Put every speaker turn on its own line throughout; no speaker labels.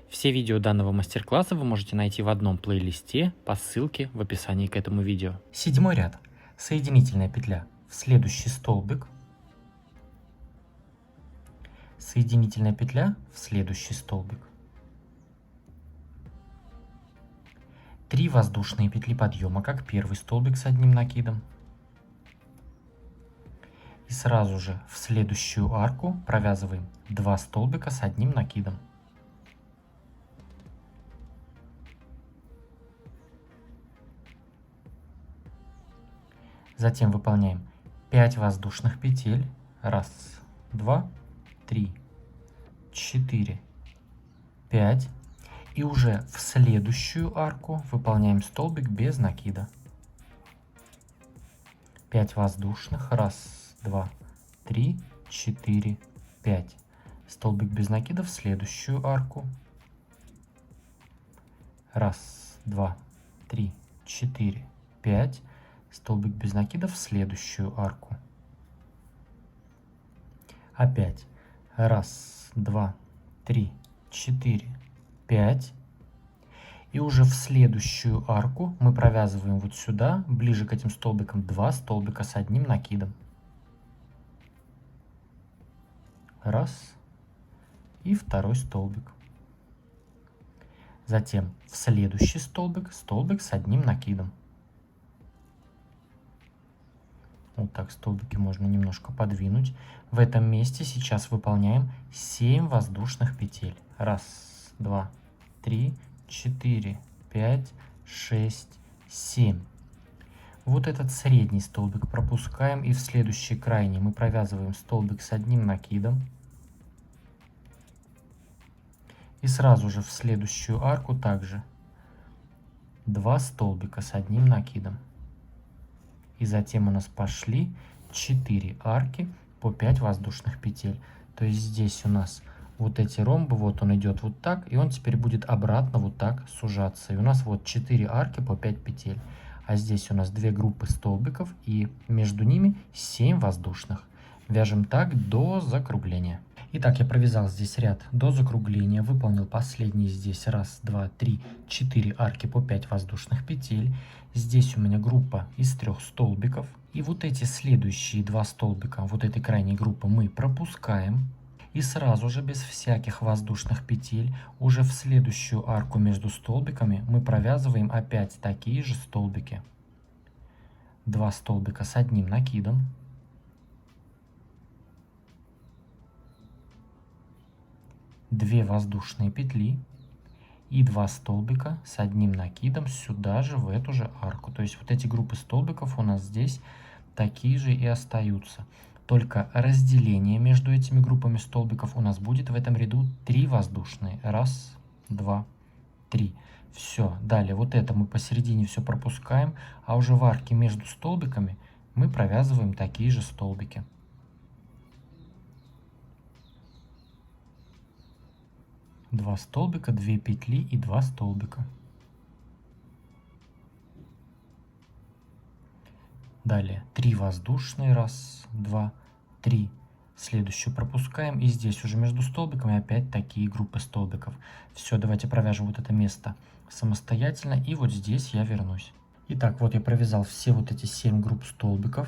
Все видео данного мастер-класса вы можете найти в одном плейлисте по ссылке в описании к этому видео. Седьмой ряд. Соединительная петля в следующий столбик. Соединительная петля в следующий столбик. 3 воздушные петли подъема, как первый столбик с одним накидом. И сразу же в следующую арку провязываем 2 столбика с одним накидом. Затем выполняем 5 воздушных петель. 1, 2, 3, 4, 5. И уже в следующую арку выполняем столбик без накида. 5 воздушных. 1, 2, 3, 4, 5. Столбик без накида в следующую арку. 1, 2, 3, 4, 5. Столбик без накида в следующую арку. Опять 1, 2, 3, 4, 5. И уже в следующую арку мы провязываем вот сюда, ближе к этим столбикам, 2 столбика с одним накидом. 1 и второй столбик. Затем в следующий столбик, столбик с одним накидом. Вот так столбики можно немножко подвинуть. В этом месте сейчас выполняем 7 воздушных петель. 1, 2, 3, 4, 5, 6, 7. Вот этот средний столбик пропускаем, и в следующий крайний мы провязываем столбик с одним накидом. И сразу же в следующую арку также 2 столбика с одним накидом. И затем у нас пошли 4 арки по 5 воздушных петель. То есть здесь у нас вот эти ромбы, вот он идет вот так, и он теперь будет обратно вот так сужаться. И у нас вот 4 арки по 5 петель. А здесь у нас 2 группы столбиков, и между ними 7 воздушных. Вяжем так до закругления. Итак, я провязал здесь ряд до закругления, выполнил последний здесь 1, 2, 3, 4 арки по 5 воздушных петель. Здесь у меня группа из 3 столбиков. И вот эти следующие 2 столбика, вот этой крайней группы мы пропускаем. И сразу же, без всяких воздушных петель, уже в следующую арку между столбиками мы провязываем опять такие же столбики. 2 столбика с одним накидом. 2 воздушные петли и 2 столбика с одним накидом сюда же, в эту же арку. То есть вот эти группы столбиков у нас здесь такие же и остаются. Только разделение между этими группами столбиков у нас будет в этом ряду 3 воздушные. 1, 2, 3. Все. Далее вот это мы посередине все пропускаем, а уже в арке между столбиками мы провязываем такие же столбики. 2 столбика, 2 петли и 2 столбика. Далее 3 воздушные, 1, 2, 3. Следующую пропускаем, и здесь уже между столбиками опять такие группы столбиков. Все, давайте провяжем вот это место самостоятельно, и вот здесь я вернусь. Итак, вот я провязал все вот эти 7 групп столбиков.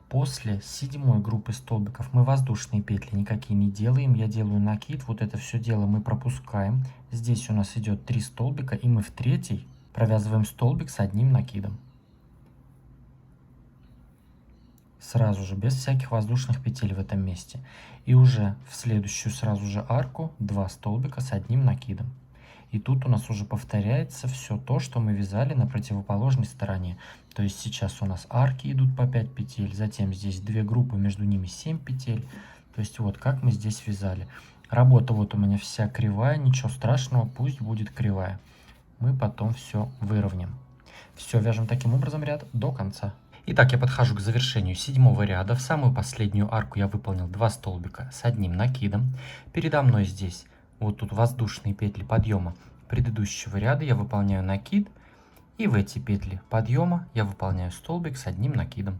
После 7-й группы столбиков мы воздушные петли никакие не делаем. Я делаю накид. Вот это все дело мы пропускаем. Здесь у нас идет 3 столбика, и мы в 3-й провязываем столбик с одним накидом. Сразу же, без всяких воздушных петель в этом месте. И уже в следующую сразу же арку 2 столбика с одним накидом. И тут у нас уже повторяется все то, что мы вязали на противоположной стороне. То есть сейчас у нас арки идут по 5 петель, затем здесь 2 группы, между ними 7 петель. То есть вот как мы здесь вязали. Работа вот у меня вся кривая, ничего страшного, пусть будет кривая. Мы потом все выровняем. Все, вяжем таким образом ряд до конца. Итак, я подхожу к завершению 7-го ряда. В самую последнюю арку я выполнил 2 столбика с одним накидом. Передо мной здесь вот тут воздушные петли подъема предыдущего ряда. Я выполняю накид. И в эти петли подъема я выполняю столбик с одним накидом.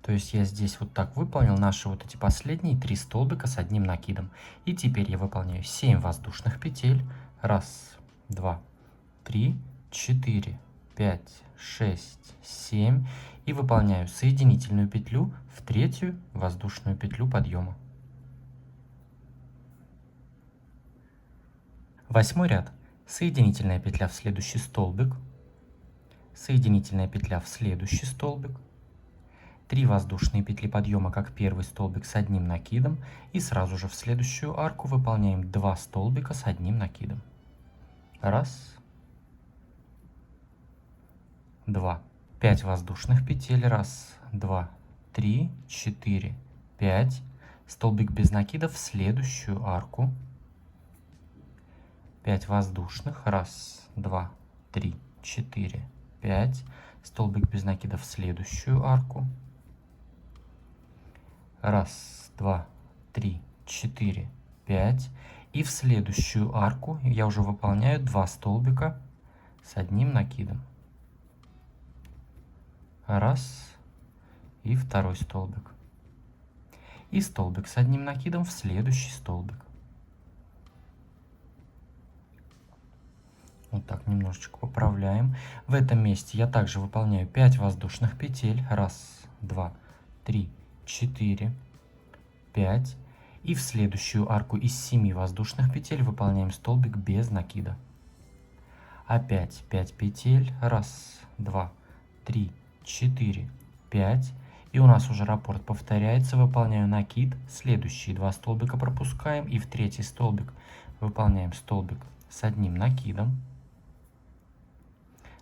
То есть я здесь вот так выполнил наши вот эти последние 3 столбика с одним накидом. И теперь я выполняю 7 воздушных петель. Раз, два, три, четыре, пять, шесть, 7. И выполняю соединительную петлю в третью воздушную петлю подъема. 8 ряд. Соединительная петля в следующий столбик. Соединительная петля в следующий столбик. 3 воздушные петли подъема, как первый столбик с одним накидом, и сразу же в следующую арку выполняем 2 столбика с одним накидом. Раз, два. 5 воздушных петель. Раз, два, три, четыре, 5. Столбик без накида в следующую арку. 5 воздушных. Раз, два, три, четыре, 5. Столбик без накида в следующую арку. Раз, два, три, четыре, 5. И в следующую арку я уже выполняю 2 столбика с одним накидом. Раз. И второй столбик. И столбик с одним накидом в следующий столбик. Вот так немножечко поправляем. В этом месте я также выполняю 5 воздушных петель. Раз, два, три, четыре, 5. И в следующую арку из 7 воздушных петель выполняем столбик без накида. Опять 5 петель. Раз, два, три, четыре, 5. И у нас уже раппорт повторяется. Выполняю накид. Следующие 2 столбика пропускаем. И в третий столбик выполняем столбик с одним накидом.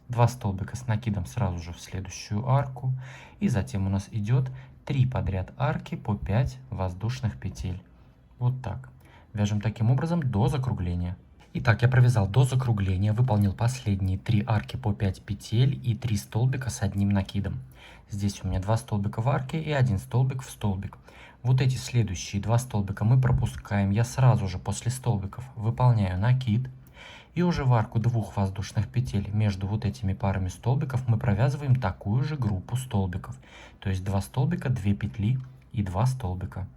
2 столбика с накидом сразу же в следующую арку. И затем у нас идет 3 подряд арки по 5 воздушных петель. Вот так. Вяжем таким образом до закругления. Итак, я провязал до закругления, выполнил последние 3 арки по 5 петель и 3 столбика с одним накидом. Здесь у меня 2 столбика в арке и 1 столбик в столбик. Вот эти следующие 2 столбика мы пропускаем. Я сразу же после столбиков выполняю накид. И уже в арку 2 воздушных петель между вот этими парами столбиков мы провязываем такую же группу столбиков. То есть 2 столбика, 2 петли и 2 столбика.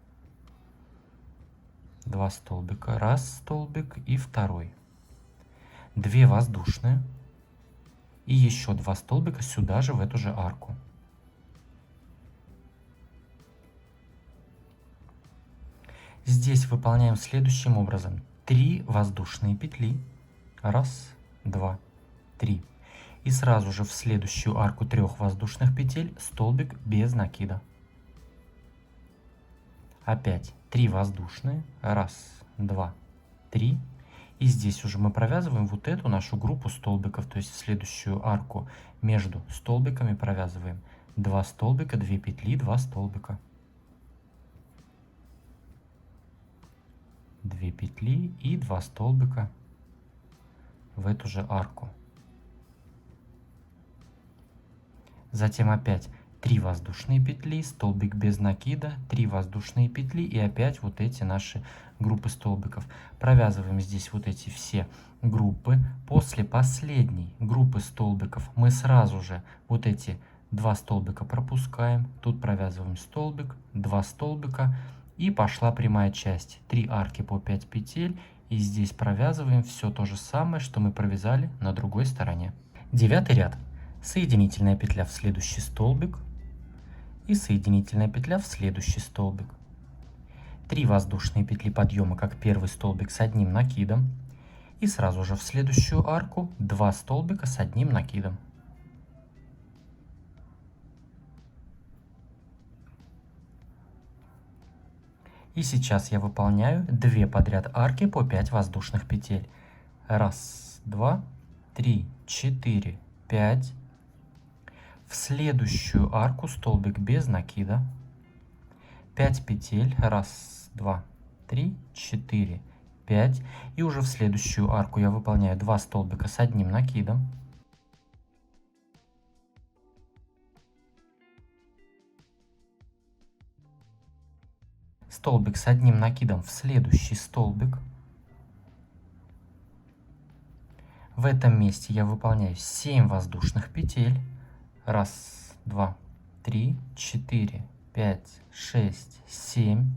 2 столбика, раз столбик и второй. 2 воздушные. И еще 2 столбика сюда же, в эту же арку. Здесь выполняем следующим образом. 3 воздушные петли. Раз, два, три. И сразу же в следующую арку 3 воздушных петель столбик без накида. Опять 3 воздушные. Раз, два, три. И здесь уже мы провязываем вот эту нашу группу столбиков. То есть в следующую арку между столбиками провязываем 2 столбика, 2 петли, 2 столбика. 2 петли и 2 столбика в эту же арку. Затем опять 3 воздушные петли, столбик без накида, 3 воздушные петли и опять вот эти наши группы столбиков. Провязываем здесь вот эти все группы. После последней группы столбиков мы сразу же вот эти 2 столбика пропускаем. Тут провязываем столбик, 2 столбика и пошла прямая часть. 3 арки по 5 петель. И здесь провязываем все то же самое, что мы провязали на другой стороне. 9 ряд. Соединительная петля в следующий столбик и соединительная петля в следующий столбик. 3 воздушные петли подъема, как первый столбик с одним накидом. И сразу же в следующую арку 2 столбика с одним накидом. И сейчас я выполняю 2 подряд арки по 5 воздушных петель. Раз, два, три, четыре, 5. В следующую арку столбик без накида. 5 петель. Раз, два, три, четыре, 5. И уже в следующую арку я выполняю 2 столбика с одним накидом. Столбик с одним накидом в следующий столбик. В этом месте я выполняю 7 воздушных петель. Раз, два, три, четыре, 5, 6, 7.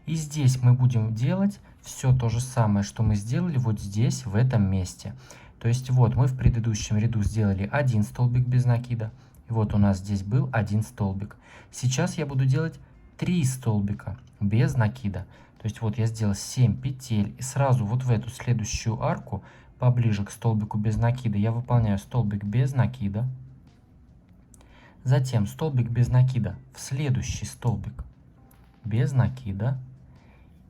И здесь мы будем делать все то же самое, что мы сделали вот здесь, в этом месте. То есть вот мы в предыдущем ряду сделали один столбик без накида. И вот у нас здесь был один столбик. Сейчас я буду делать 3 столбика без накида. То есть вот я сделал 7 петель. И сразу вот в эту следующую арку, поближе к столбику без накида, я выполняю столбик без накида. Затем столбик без накида в следующий столбик без накида.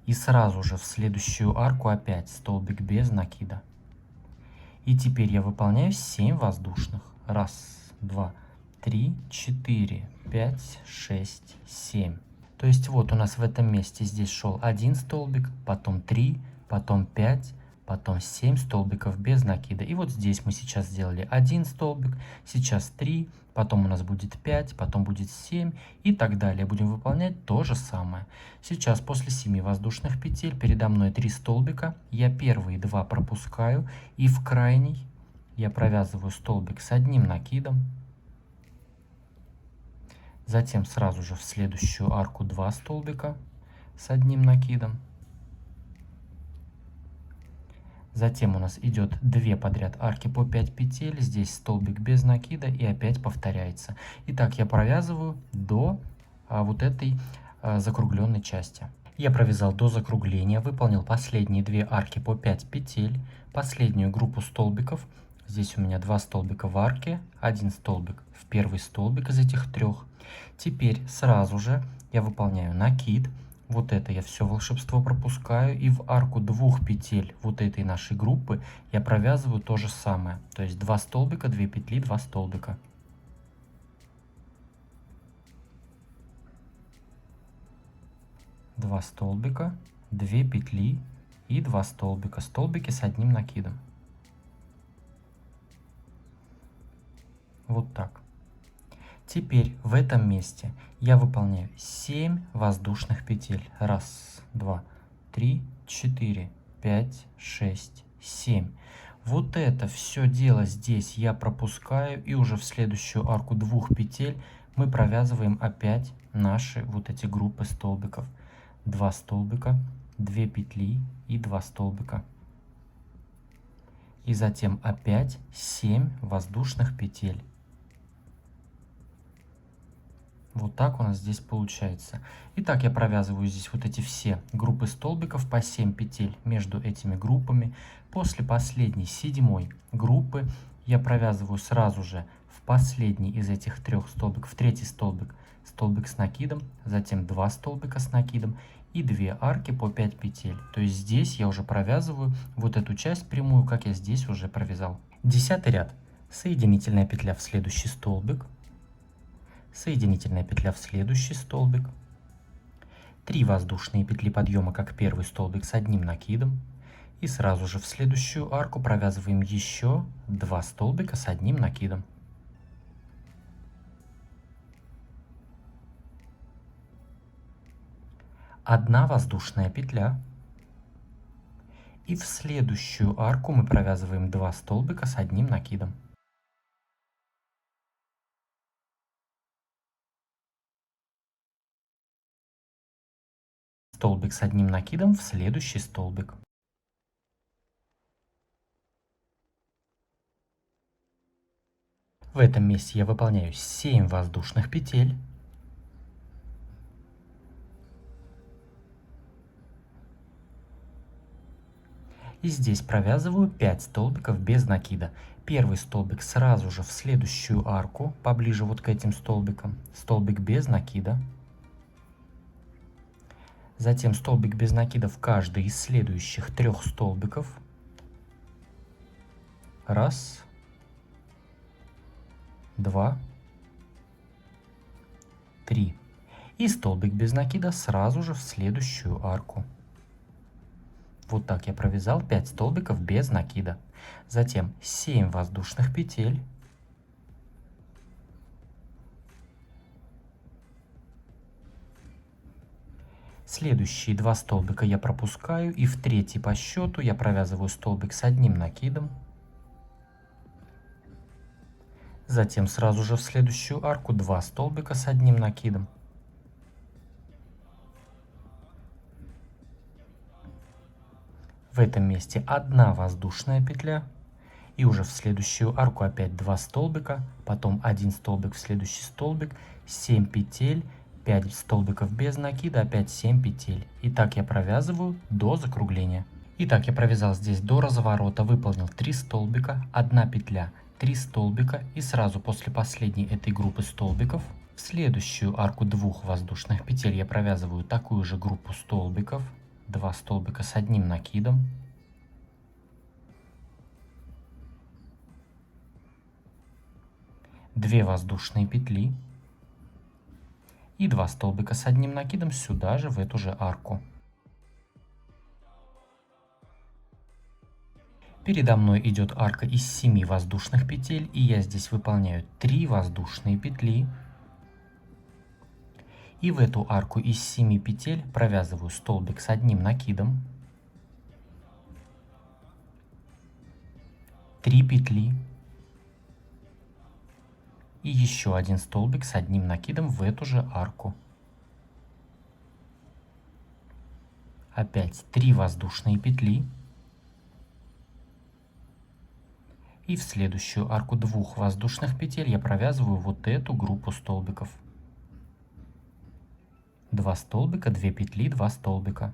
И сразу же в следующую арку опять столбик без накида. И теперь я выполняю 7 воздушных. Раз, два, три, 4, 5, 6, 7. То есть вот у нас в этом месте здесь шел один столбик, потом 3, потом 5, потом 7 столбиков без накида. И вот здесь мы сейчас сделали один столбик, сейчас 3, потом у нас будет 5, потом будет 7 и так далее. Будем выполнять то же самое. Сейчас после 7 воздушных петель передо мной 3 столбика. Я первые 2 пропускаю и в крайний я провязываю столбик с одним накидом. Затем сразу же в следующую арку 2 столбика с одним накидом. Затем у нас идет 2 подряд арки по 5 петель. Здесь столбик без накида и опять повторяется. Итак, я провязываю до вот этой закругленной части. Я провязал до закругления, выполнил последние 2 арки по 5 петель, последнюю группу столбиков. Здесь у меня 2 столбика в арке, 1 столбик в первый столбик из этих 3. Теперь сразу же я выполняю накид. Вот это я все волшебство пропускаю. И в арку 2 петель вот этой нашей группы я провязываю то же самое. То есть 2 столбика, 2 петли, 2 столбика. Два столбика, 2 петли и 2 столбика. Столбики с одним накидом. Вот так. Теперь в этом месте я выполняю 7 воздушных петель. Раз, два, три, 4, 5, 6, 7. Вот это все дело здесь я пропускаю, и уже в следующую арку 2 петель мы провязываем опять наши вот эти группы столбиков. 2 столбика, 2 петли и 2 столбика. И затем опять 7 воздушных петель. Вот так у нас здесь получается. Итак, я провязываю здесь вот эти все группы столбиков по 7 петель между этими группами. После последней 7-й группы я провязываю сразу же в последний из этих 3 столбиков, в третий столбик, столбик с накидом, затем 2 столбика с накидом и 2 арки по 5 петель. То есть здесь я уже провязываю вот эту часть прямую, как я здесь уже провязал. 10-й ряд. Соединительная петля в следующий столбик. Соединительная петля в следующий столбик, 3 воздушные петли подъема, как первый столбик с одним накидом, и сразу же в следующую арку провязываем еще 2 столбика с одним накидом. Одна воздушная петля, и в следующую арку мы провязываем 2 столбика с одним накидом. Столбик с одним накидом в следующий столбик. В этом месте я выполняю 7 воздушных петель. И здесь провязываю 5 столбиков без накида. Первый столбик сразу же в следующую арку, поближе вот к этим столбикам. Столбик без накида. Затем столбик без накида в каждый из следующих 3 столбиков. Раз, два, 3. И столбик без накида сразу же в следующую арку. Вот так я провязал 5 столбиков без накида. Затем 7 воздушных петель. Следующие 2 столбика я пропускаю, и в третий по счету я провязываю столбик с одним накидом. Затем сразу же в следующую арку 2 столбика с одним накидом. В этом месте 1 воздушная петля. И уже в следующую арку опять 2 столбика, потом 1 столбик в следующий столбик, 7 петель, 5 столбиков без накида, опять 7 петель. И так я провязываю до закругления. Итак, я провязал здесь до разворота, выполнил 3 столбика, 1 петля, 3 столбика, и сразу после последней этой группы столбиков в следующую арку 2 воздушных петель я провязываю такую же группу столбиков, 2 столбика с 1 накидом. Две воздушные петли и 2 столбика с 1 накидом сюда же, в эту же арку. Передо мной идет арка из 7 воздушных петель, и я здесь выполняю 3 воздушные петли. И в эту арку из 7 петель провязываю столбик с 1 накидом, 3 петли и еще 1 столбик с 1 накидом в эту же арку. Опять 3 воздушные петли. И в следующую арку 2 воздушных петель я провязываю вот эту группу столбиков. 2 столбика, 2 петли, 2 столбика.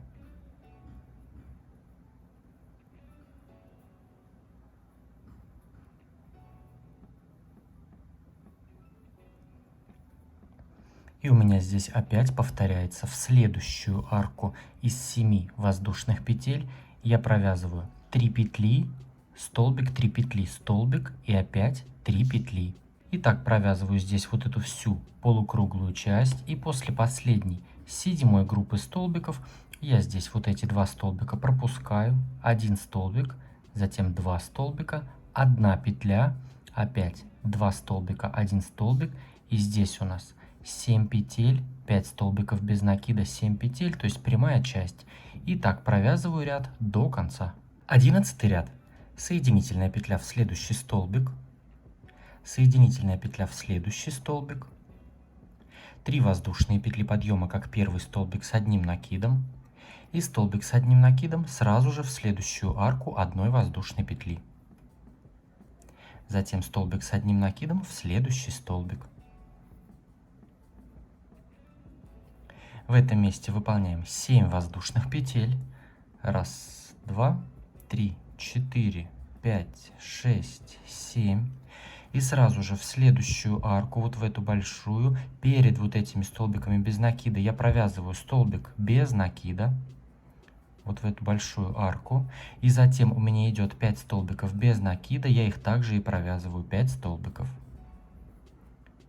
И у меня здесь опять повторяется в следующую арку из 7 воздушных петель я провязываю 3 петли, столбик, 3 петли, столбик и опять 3 петли. И так провязываю здесь вот эту всю полукруглую часть, и после последней 7 группы столбиков я здесь вот эти 2 столбика пропускаю, 1 столбик, затем 2 столбика, 1 петля, опять 2 столбика, 1 столбик, и здесь у нас 7 петель, 5 столбиков без накида, 7 петель, то есть прямая часть. И так провязываю ряд до конца. 11 ряд. Соединительная петля в следующий столбик, соединительная петля в следующий столбик, 3 воздушные петли подъема, как первый столбик с 1 накидом, и столбик с 1 накидом сразу же в следующую арку 1 воздушной петли. Затем столбик с 1 накидом в следующий столбик. В этом месте выполняем 7 воздушных петель. 1, 2, 3, 4, 5, 6, 7. И сразу же в следующую арку, вот в эту большую, перед вот этими столбиками без накида, я провязываю столбик без накида. Вот в эту большую арку. И затем у меня идет 5 столбиков без накида. Я их также и провязываю 5 столбиков.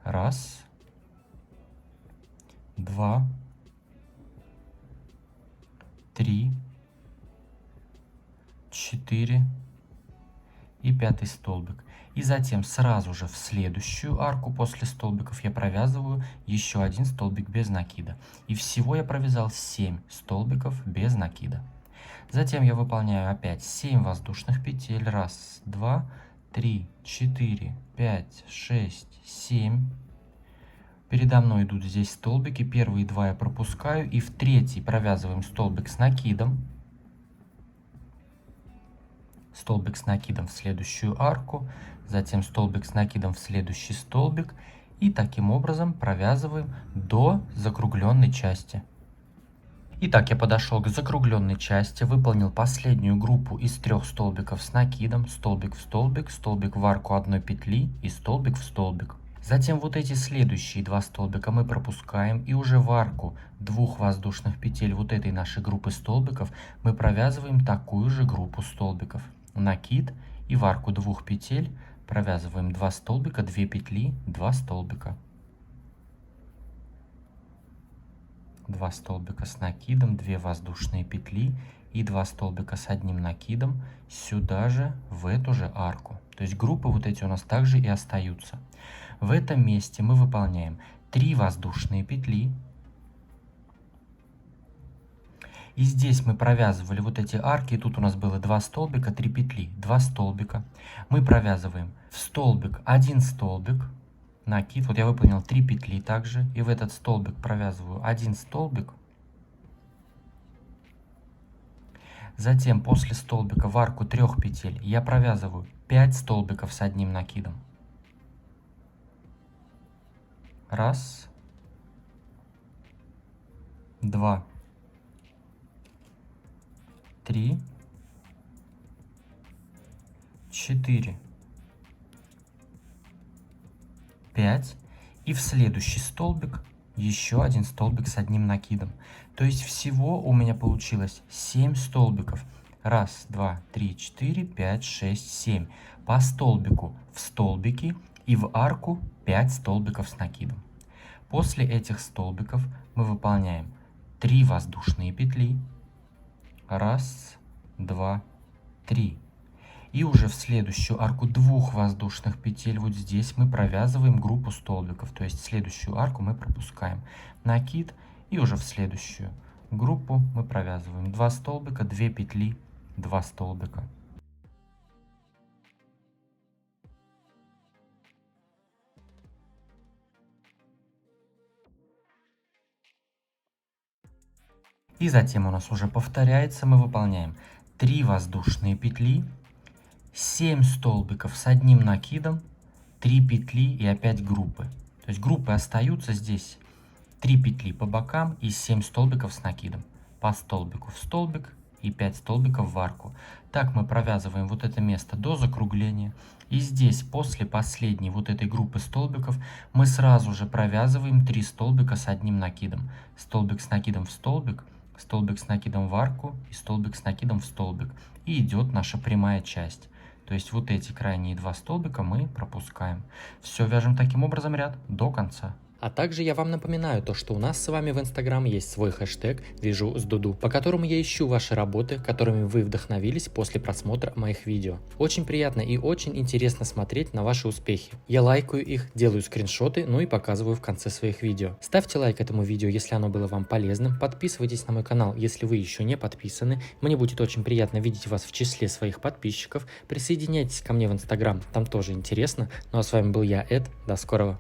1, 2, 3, 4 и 5 столбик. И затем сразу же в следующую арку после столбиков я провязываю еще 1 столбик без накида. И всего я провязал 7 столбиков без накида. Затем я выполняю опять 7 воздушных петель. 1, 2, 3, 4, 5, 6, 7. Передо мной идут здесь столбики. Первые 2 я пропускаю. И в третий провязываем столбик с накидом. Столбик с накидом в следующую арку. Затем столбик с накидом в следующий столбик. И таким образом провязываем до закругленной части. Итак, я подошел к закругленной части, выполнил последнюю группу из 3 столбиков с накидом, столбик в столбик, столбик в арку 1 петли и столбик в столбик. Затем вот эти следующие 2 столбика мы пропускаем, и уже в арку 2 воздушных петель вот этой нашей группы столбиков мы провязываем такую же группу столбиков. Накид, и в арку 2 петель провязываем 2 столбика, 2 петли, 2 столбика. 2 столбика с накидом, 2 воздушные петли и 2 столбика с 1 накидом сюда же, в эту же арку. То есть группы вот эти у нас также и остаются. В этом месте мы выполняем 3 воздушные петли. И здесь мы провязывали вот эти арки, и тут у нас было 2 столбика, 3 петли, 2 столбика. Мы провязываем в столбик 1 столбик, накид. Вот я выполнил 3 петли также, и в этот столбик провязываю 1 столбик. Затем после столбика в арку 3 петель я провязываю 5 столбиков с одним накидом. Раз, два, три, 4, 5. И в следующий столбик еще один столбик с одним накидом. То есть всего у меня получилось 7 столбиков. Раз, два, три, 4, 5, 6, 7. По столбику в столбики и в арку 5 столбиков с накидом. После этих столбиков мы выполняем 3 воздушные петли. Раз, два, три. И уже в следующую арку 2 воздушных петель вот здесь мы провязываем группу столбиков. То есть следующую арку мы пропускаем накид, и уже в следующую группу мы провязываем 2 столбика, 2 петли, 2 столбика. И затем у нас уже повторяется, мы выполняем 3 воздушные петли, 7 столбиков с одним накидом, 3 петли и опять группы. То есть группы остаются здесь 3 петли по бокам и 7 столбиков с накидом. По столбику в столбик и 5 столбиков в арку. Так мы провязываем вот это место до закругления. И здесь после последней вот этой группы столбиков мы сразу же провязываем 3 столбика с одним накидом. Столбик с накидом в столбик, столбик с накидом в арку и столбик с накидом в столбик. И идет наша прямая часть. То есть вот эти крайние 2 столбика мы пропускаем. Все вяжем таким образом ряд до конца.
А также я вам напоминаю то, что у нас с вами в Инстаграм есть свой хэштег «Вяжу с Дуду», по которому я ищу ваши работы, которыми вы вдохновились после просмотра моих видео. Очень приятно и очень интересно смотреть на ваши успехи. Я лайкаю их, делаю скриншоты, ну и показываю в конце своих видео. Ставьте лайк этому видео, если оно было вам полезным, подписывайтесь на мой канал, если вы еще не подписаны. Мне будет очень приятно видеть вас в числе своих подписчиков. Присоединяйтесь ко мне в Инстаграм, там тоже интересно. Ну а с вами был я, Эд, до скорого.